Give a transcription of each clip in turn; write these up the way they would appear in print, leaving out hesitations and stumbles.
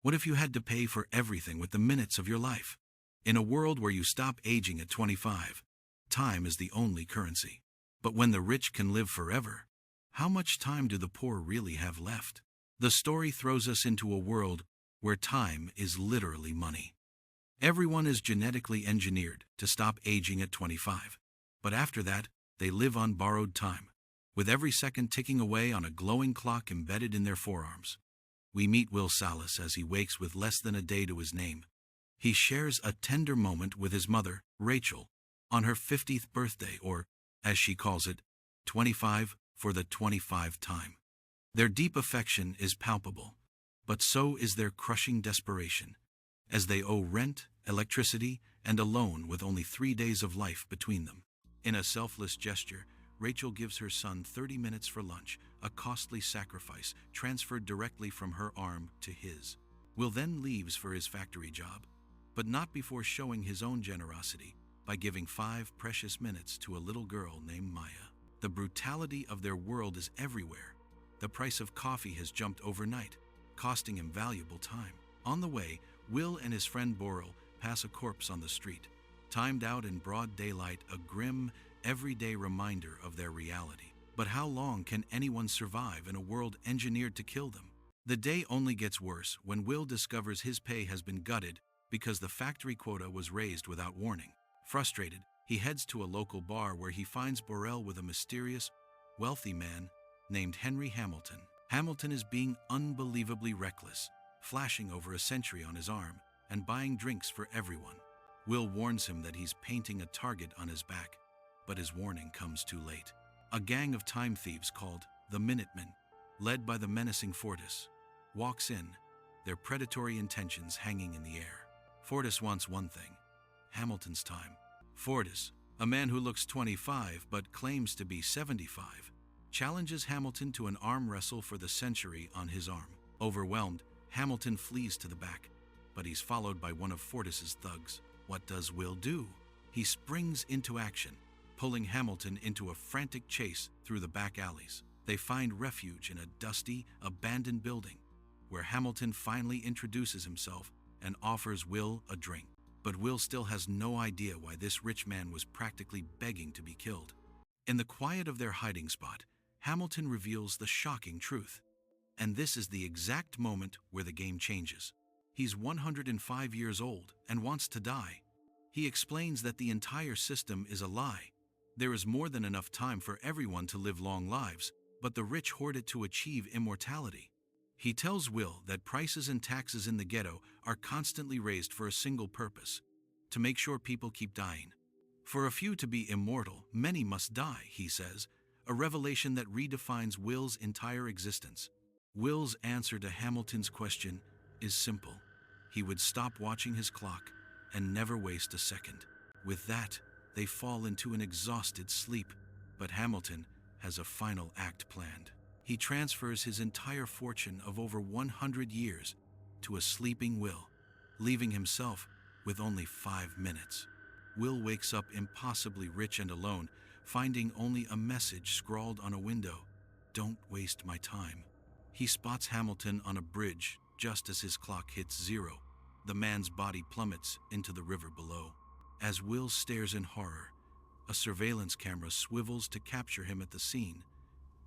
What if you had to pay for everything with the minutes of your life? In a world where you stop aging at 25, time is the only currency. But when the rich can live forever, how much time do the poor really have left? The story throws us into a world where time is literally money. Everyone is genetically engineered to stop aging at 25. But after that, they live on borrowed time, with every second ticking away on a glowing clock embedded in their forearms. We meet Will Salas as he wakes with less than a day to his name. He shares a tender moment with his mother, Rachel, on her 50th birthday, or, as she calls it, 25 for the 25th time. Their deep affection is palpable, but so is their crushing desperation, as they owe rent, electricity, and a loan with only 3 days of life between them. In a selfless gesture, Rachel gives her son 30 minutes for lunch, a costly sacrifice transferred directly from her arm to his. Will then leaves for his factory job, but not before showing his own generosity by giving 5 precious minutes to a little girl named Maya. The brutality of their world is everywhere. The price of coffee has jumped overnight, costing him valuable time. On the way, Will and his friend Boral pass a corpse on the street, timed out in broad daylight, a grim, everyday reminder of their reality. But how long can anyone survive in a world engineered to kill them? The day only gets worse when Will discovers his pay has been gutted because the factory quota was raised without warning. Frustrated, he heads to a local bar where he finds Borel with a mysterious, wealthy man named Henry Hamilton. Hamilton is being unbelievably reckless, flashing over a century on his arm and buying drinks for everyone. Will warns him that he's painting a target on his back, but his warning comes too late. A gang of time thieves called the Minutemen, led by the menacing Fortis, walks in, their predatory intentions hanging in the air. Fortis wants one thing: Hamilton's time. Fortis, a man who looks 25 but claims to be 75, challenges Hamilton to an arm wrestle for the century on his arm. Overwhelmed, Hamilton flees to the back, but he's followed by one of Fortis's thugs. What does Will do? He springs into action, pulling Hamilton into a frantic chase through the back alleys. They find refuge in a dusty, abandoned building, where Hamilton finally introduces himself and offers Will a drink. But Will still has no idea why this rich man was practically begging to be killed. In the quiet of their hiding spot, Hamilton reveals the shocking truth. And this is the exact moment where the game changes. He's 105 years old and wants to die. He explains that the entire system is a lie. There is more than enough time for everyone to live long lives, but the rich hoard it to achieve immortality. He tells Will that prices and taxes in the ghetto are constantly raised for a single purpose: to make sure people keep dying. For a few to be immortal, many must die, he says, a revelation that redefines Will's entire existence. Will's answer to Hamilton's question is simple. He would stop watching his clock and never waste a second. With that, they fall into an exhausted sleep, but Hamilton has a final act planned. He transfers his entire fortune of over 100 years to a sleeping Will, leaving himself with only 5 minutes. Will wakes up impossibly rich and alone, finding only a message scrawled on a window: "Don't waste my time." He spots Hamilton on a bridge just as his clock hits 0. The man's body plummets into the river below. As Will stares in horror, a surveillance camera swivels to capture him at the scene,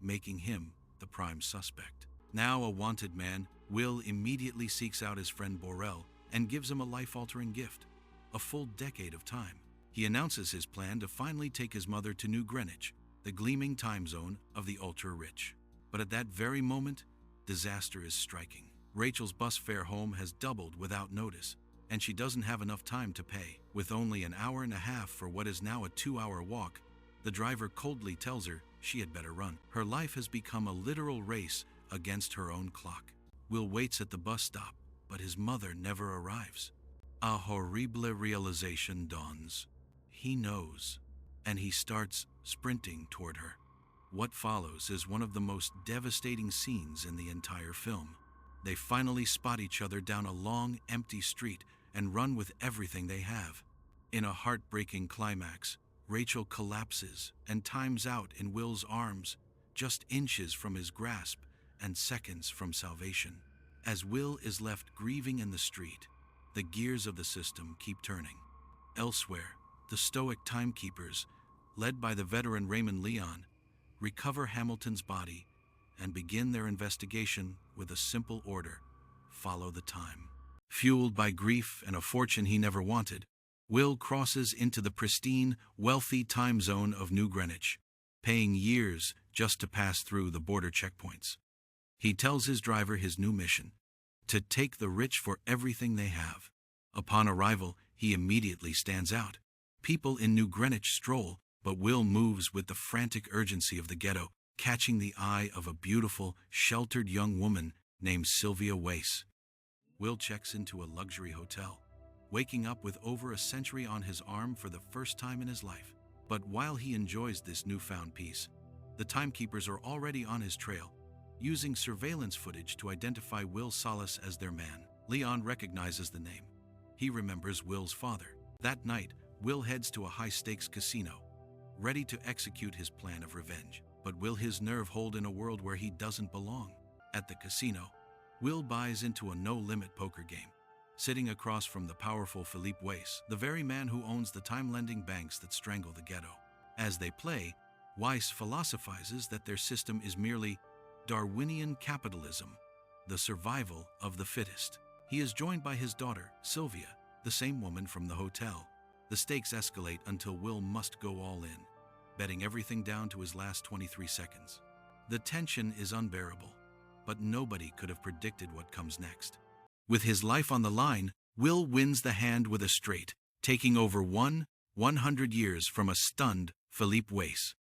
making him the prime suspect. Now a wanted man, Will immediately seeks out his friend Borel and gives him a life-altering gift: a full decade of time. He announces his plan to finally take his mother to New Greenwich, the gleaming time zone of the ultra-rich. But at that very moment, disaster is striking. Rachel's bus fare home has doubled without notice, and she doesn't have enough time to pay. With only an hour and a half for what is now a 2-hour walk, the driver coldly tells her she had better run. Her life has become a literal race against her own clock. Will waits at the bus stop, but his mother never arrives. A horrible realization dawns. He knows, and he starts sprinting toward her. What follows is one of the most devastating scenes in the entire film. They finally spot each other down a long, empty street and run with everything they have. In a heartbreaking climax, Rachel collapses and times out in Will's arms, just inches from his grasp and seconds from salvation. As Will is left grieving in the street, the gears of the system keep turning. Elsewhere, the stoic timekeepers, led by the veteran Raymond Leon, recover Hamilton's body and begin their investigation with a simple order: follow the time. Fueled by grief and a fortune he never wanted, Will crosses into the pristine, wealthy time zone of New Greenwich, paying years just to pass through the border checkpoints. He tells his driver his new mission: to take the rich for everything they have. Upon arrival, he immediately stands out. People in New Greenwich stroll, but Will moves with the frantic urgency of the ghetto, catching the eye of a beautiful, sheltered young woman named Sylvia Wace. Will checks into a luxury hotel, waking up with over a century on his arm for the first time in his life. But while he enjoys this newfound peace, the timekeepers are already on his trail, using surveillance footage to identify Will Solace as their man. Leon recognizes the name. He remembers Will's father. That night, Will heads to a high-stakes casino, ready to execute his plan of revenge. But will his nerve hold in a world where he doesn't belong? At the casino, Will buys into a no-limit poker game, sitting across from the powerful Philippe Weiss, the very man who owns the time-lending banks that strangle the ghetto. As they play, Weiss philosophizes that their system is merely Darwinian capitalism, the survival of the fittest. He is joined by his daughter, Sylvia, the same woman from the hotel. The stakes escalate until Will must go all in, betting everything down to his last 23 seconds. The tension is unbearable, but nobody could have predicted what comes next. With his life on the line, Will wins the hand with a straight, taking over 100 years from a stunned Philippe Weiss.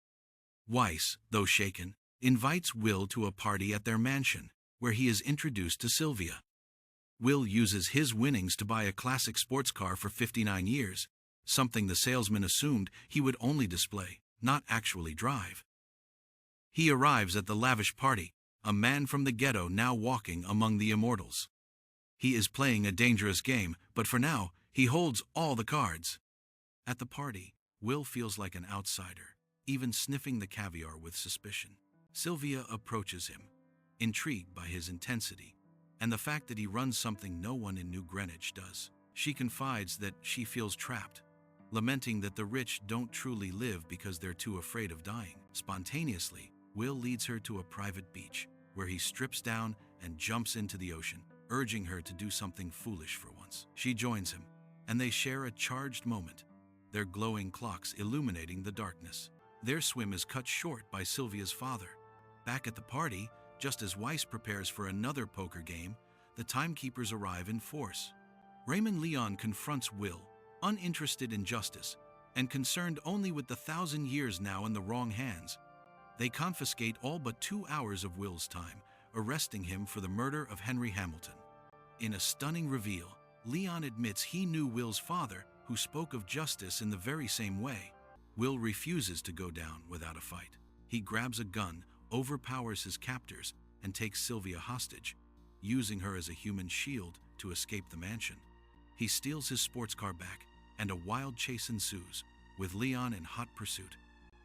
Weiss, though shaken, invites Will to a party at their mansion, where he is introduced to Sylvia. Will uses his winnings to buy a classic sports car for 59 years, something the salesman assumed he would only display, not actually drive. He arrives at the lavish party, a man from the ghetto now walking among the immortals. He is playing a dangerous game, but for now, he holds all the cards. At the party, Will feels like an outsider, even sniffing the caviar with suspicion. Sylvia approaches him, intrigued by his intensity and the fact that he runs something no one in New Greenwich does. She confides that she feels trapped, lamenting that the rich don't truly live because they're too afraid of dying. Spontaneously, Will leads her to a private beach, where he strips down and jumps into the ocean, urging her to do something foolish for once. She joins him, and they share a charged moment, their glowing clocks illuminating the darkness. Their swim is cut short by Sylvia's father. Back at the party, just as Weiss prepares for another poker game, the timekeepers arrive in force. Raymond Leon confronts Will, uninterested in justice, and concerned only with the 1,000 years now in the wrong hands. They confiscate all but 2 hours of Will's time, arresting him for the murder of Henry Hamilton. In a stunning reveal, Leon admits he knew Will's father, who spoke of justice in the very same way. Will refuses to go down without a fight. He grabs a gun, overpowers his captors, and takes Sylvia hostage, using her as a human shield to escape the mansion. He steals his sports car back, and a wild chase ensues, with Leon in hot pursuit.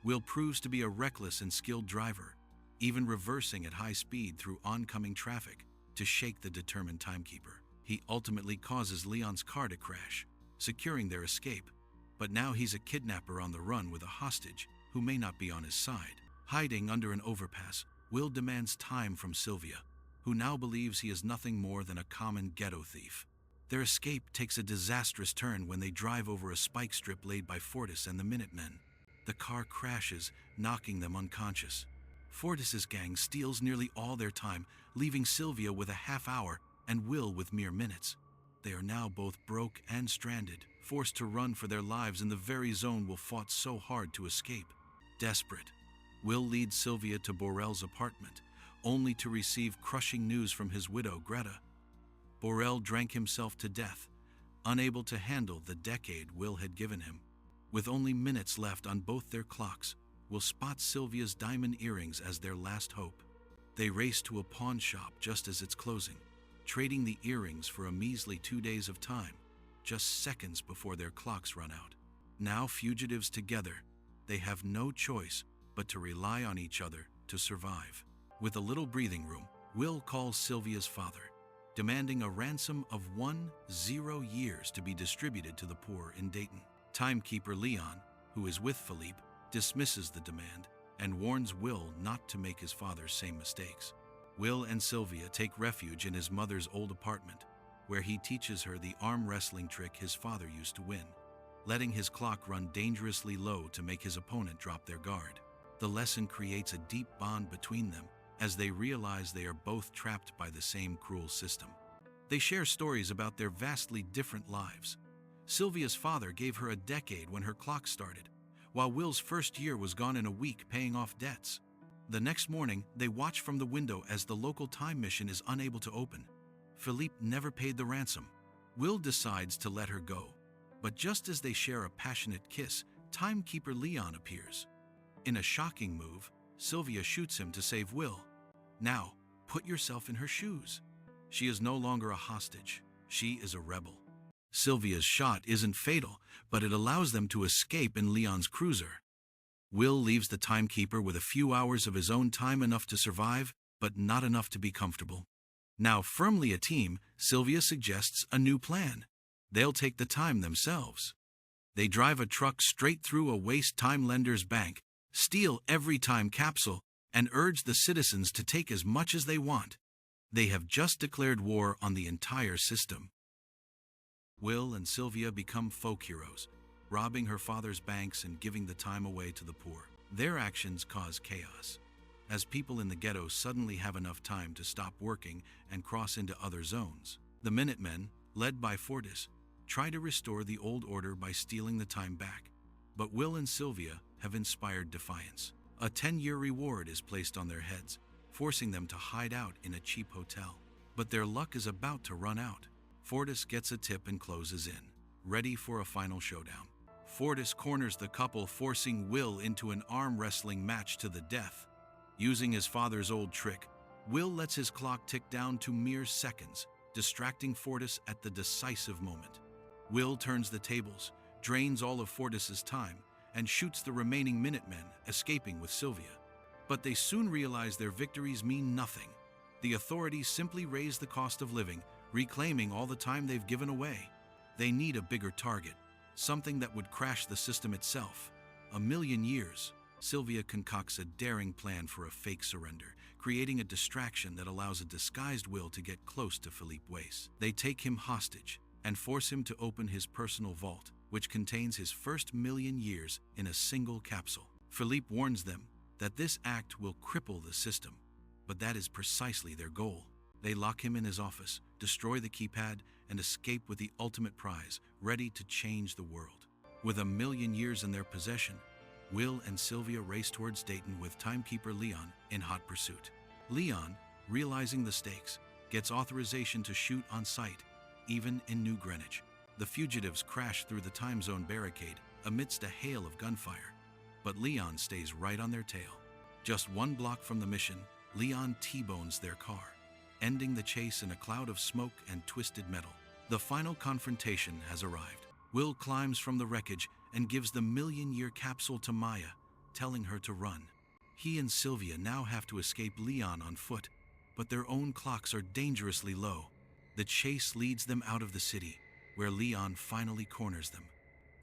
Will proves to be a reckless and skilled driver, even reversing at high speed through oncoming traffic to shake the determined timekeeper. He ultimately causes Leon's car to crash, securing their escape. But now he's a kidnapper on the run with a hostage who may not be on his side. Hiding under an overpass, Will demands time from Sylvia, who now believes he is nothing more than a common ghetto thief. Their escape takes a disastrous turn when they drive over a spike strip laid by Fortis and the Minutemen. The car crashes, knocking them unconscious. Fortis's gang steals nearly all their time, leaving Sylvia with a half hour and Will with mere minutes. They are now both broke and stranded, forced to run for their lives in the very zone Will fought so hard to escape. Desperate, Will leads Sylvia to Borel's apartment, only to receive crushing news from his widow, Greta. Borel drank himself to death, unable to handle the decade Will had given him. With only minutes left on both their clocks, Will spots Sylvia's diamond earrings as their last hope. They race to a pawn shop just as it's closing, trading the earrings for a measly 2 days of time, just seconds before their clocks run out. Now fugitives together, they have no choice but to rely on each other to survive. With a little breathing room, Will calls Sylvia's father, demanding a ransom of 10 years to be distributed to the poor in Dayton. Timekeeper Leon, who is with Philippe, dismisses the demand and warns Will not to make his father's same mistakes. Will and Sylvia take refuge in his mother's old apartment, where he teaches her the arm wrestling trick his father used to win, letting his clock run dangerously low to make his opponent drop their guard. The lesson creates a deep bond between them as they realize they are both trapped by the same cruel system. They share stories about their vastly different lives. Sylvia's father gave her a decade when her clock started, while Will's first year was gone in a week paying off debts. The next morning, they watch from the window as the local time machine is unable to open. Philippe never paid the ransom. Will decides to let her go, but just as they share a passionate kiss, timekeeper Leon appears. In a shocking move, Sylvia shoots him to save Will. Now, put yourself in her shoes. She is no longer a hostage. She is a rebel. Sylvia's shot isn't fatal, but it allows them to escape in Leon's cruiser. Will leaves the timekeeper with a few hours of his own time, enough to survive, but not enough to be comfortable. Now firmly a team, Sylvia suggests a new plan. They'll take the time themselves. They drive a truck straight through a waste time lender's bank, steal every time capsule, and urge the citizens to take as much as they want. They have just declared war on the entire system. Will and Sylvia become folk heroes, robbing her father's banks and giving the time away to the poor. Their actions cause chaos, as people in the ghetto suddenly have enough time to stop working and cross into other zones. The Minutemen, led by Fortis, try to restore the old order by stealing the time back. But Will and Sylvia have inspired defiance. A 10-year reward is placed on their heads, forcing them to hide out in a cheap hotel. But their luck is about to run out. Fortis gets a tip and closes in, ready for a final showdown. Fortis corners the couple, forcing Will into an arm wrestling match to the death. Using his father's old trick, Will lets his clock tick down to mere seconds, distracting Fortis at the decisive moment. Will turns the tables, drains all of Fortis's time, and shoots the remaining Minutemen, escaping with Sylvia. But they soon realize their victories mean nothing. The authorities simply raise the cost of living, reclaiming all the time they've given away. They need a bigger target, something that would crash the system itself. 1,000,000 years. Sylvia concocts a daring plan for a fake surrender, creating a distraction that allows a disguised Will to get close to Philippe Weiss. They take him hostage and force him to open his personal vault, which contains his first 1,000,000 years in a single capsule. Philippe warns them that this act will cripple the system, but that is precisely their goal. They lock him in his office, destroy the keypad, and escape with the ultimate prize, ready to change the world. With 1,000,000 years in their possession, Will and Sylvia race towards Dayton with timekeeper Leon in hot pursuit. Leon, realizing the stakes, gets authorization to shoot on sight, even in New Greenwich. The fugitives crash through the time zone barricade amidst a hail of gunfire, but Leon stays right on their tail. Just 1 block from the mission, Leon T-bones their car, ending the chase in a cloud of smoke and twisted metal. The final confrontation has arrived. Will climbs from the wreckage and gives the 1,000,000-year capsule to Maya, telling her to run. He and Sylvia now have to escape Leon on foot, but their own clocks are dangerously low. The chase leads them out of the city, where Leon finally corners them.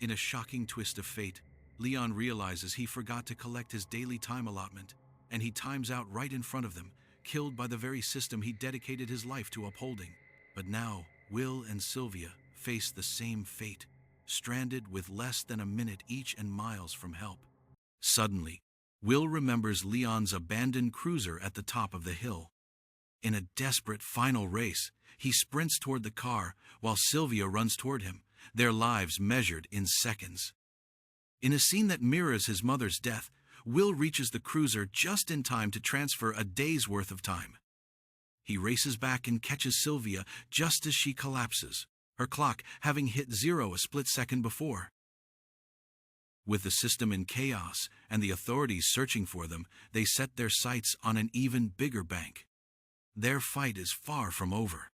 In a shocking twist of fate, Leon realizes he forgot to collect his daily time allotment, and he times out right in front of them, killed by the very system he dedicated his life to upholding. But now, Will and Sylvia face the same fate, stranded with less than a minute each and miles from help. Suddenly, Will remembers Leon's abandoned cruiser at the top of the hill. In a desperate final race, he sprints toward the car while Sylvia runs toward him, their lives measured in seconds. In a scene that mirrors his mother's death, Will reaches the cruiser just in time to transfer a day's worth of time. He races back and catches Sylvia just as she collapses, her clock having hit 0 a split second before. With the system in chaos and the authorities searching for them, they set their sights on an even bigger bank. Their fight is far from over.